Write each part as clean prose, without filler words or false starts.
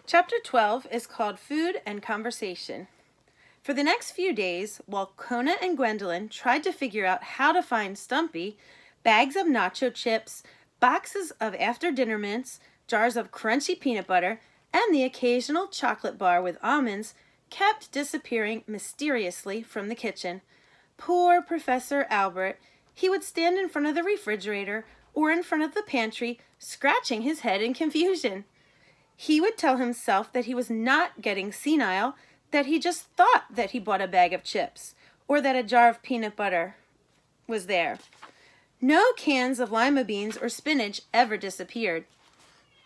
Chapter 12 is called Food and Conversation. For the next few days, while Kona and Gwendolyn tried to figure out how to find Stumpy, bags of nacho chips, boxes of after-dinner mints, jars of crunchy peanut butter, and the occasional chocolate bar with almonds kept disappearing mysteriously from the kitchen. Poor Professor Albert. He would stand in front of the refrigerator or in front of the pantry, scratching his head in confusion. He would tell himself that he was not getting senile, that he just thought that he bought a bag of chips, or that a jar of peanut butter was there. No cans of lima beans or spinach ever disappeared.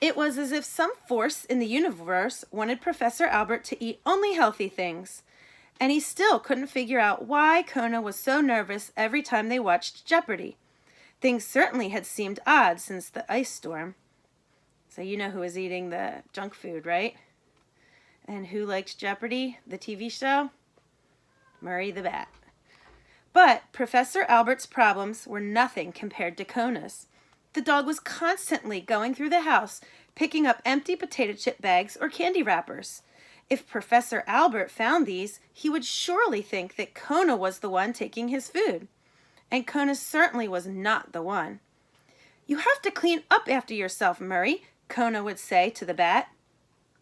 It was as if some force in the universe wanted Professor Albert to eat only healthy things. And he still couldn't figure out why Kona was so nervous every time they watched Jeopardy! Things certainly had seemed odd since the ice storm. So you know who was eating the junk food, right? And who liked Jeopardy!, the TV show? Murray the Bat. But Professor Albert's problems were nothing compared to Kona's. The dog was constantly going through the house, picking up empty potato chip bags or candy wrappers. If Professor Albert found these, he would surely think that Kona was the one taking his food. And Kona certainly was not the one. "You have to clean up after yourself, Murray," Kona would say to the bat.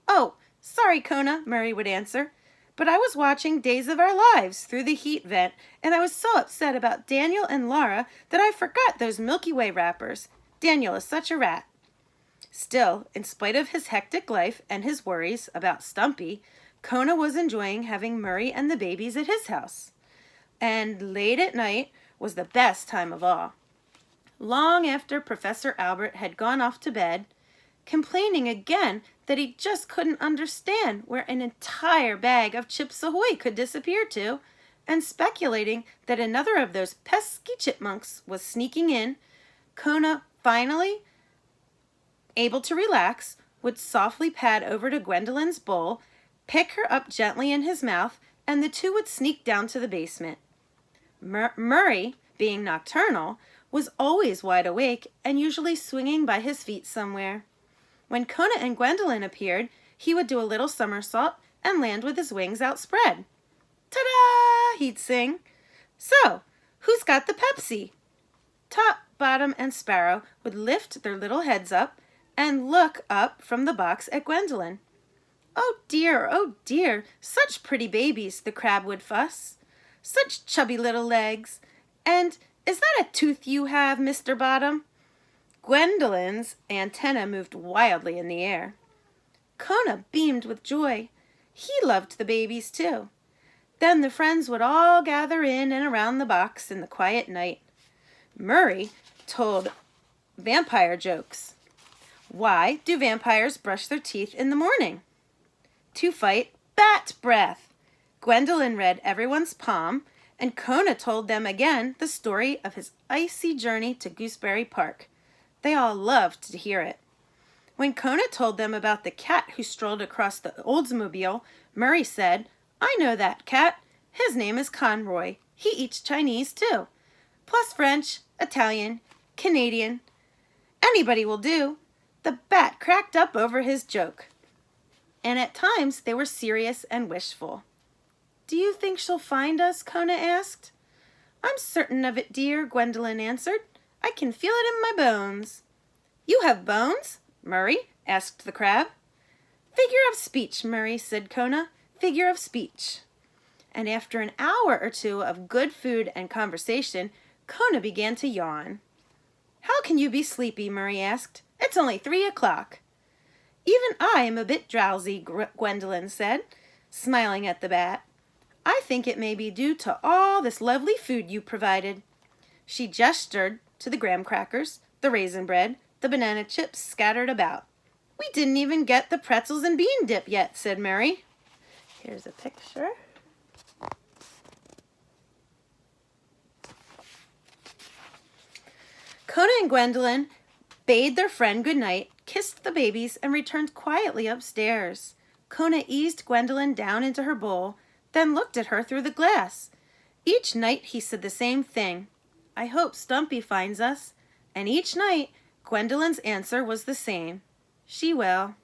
"Oh, sorry, Kona," Murray would answer. "But I was watching Days of Our Lives through the heat vent, and I was so upset about Daniel and Laura that I forgot those Milky Way wrappers. Daniel is such a rat." Still, in spite of his hectic life and his worries about Stumpy, Kona was enjoying having Murray and the babies at his house. And late at night was the best time of all. Long after Professor Albert had gone off to bed, complaining again that he just couldn't understand where an entire bag of Chips Ahoy could disappear to, and speculating that another of those pesky chipmunks was sneaking in, Kona finally, able to relax, would softly pad over to Gwendolyn's bowl, pick her up gently in his mouth, and the two would sneak down to the basement. Murray, being nocturnal, was always wide awake and usually swinging by his feet somewhere. When Kona and Gwendolyn appeared, he would do a little somersault and land with his wings outspread. "Ta-da!" he'd sing. "So, who's got the Pepsi?" Top, Bottom, and Sparrow would lift their little heads up and look up from the box at Gwendolyn. Oh dear, such pretty babies," the crab would fuss. "Such chubby little legs. And is that a tooth you have, Mr. Bottom?" Gwendolyn's antenna moved wildly in the air. Kona beamed with joy. He loved the babies too. Then the friends would all gather in and around the box in the quiet night. Murray told vampire jokes. Why do vampires brush their teeth in the morning? To fight bat breath. Gwendolyn read everyone's palm, and Kona told them again the story of his icy journey to Gooseberry Park. They all loved to hear it. When Kona told them about the cat who strolled across the Oldsmobile, Murray said, "I know that cat. His name is Conroy. He eats Chinese too. Plus French, Italian, Canadian. Anybody will do." The bat cracked up over his joke. And at times they were serious and wishful. "Do you think she'll find us?" Kona asked. "I'm certain of it, dear," Gwendolyn answered. "I can feel it in my bones." "You have bones?" Murray asked the crab. "Figure of speech, Murray," said Kona. "Figure of speech." And after an hour or two of good food and conversation, Kona began to yawn. "How can you be sleepy?" Murray asked. "It's only 3 o'clock." "Even I am a bit drowsy," Gwendolyn said, smiling at the bat. "I think it may be due to all this lovely food you provided." She gestured to the graham crackers, the raisin bread, the banana chips scattered about. "We didn't even get the pretzels and bean dip yet," said Murray. Here's a picture. Kona and Gwendolyn bade their friend good night, kissed the babies, and returned quietly upstairs. Kona eased Gwendolyn down into her bowl, then looked at her through the glass. Each night he said the same thing. "I hope Stumpy finds us." And each night Gwendolyn's answer was the same. "She will."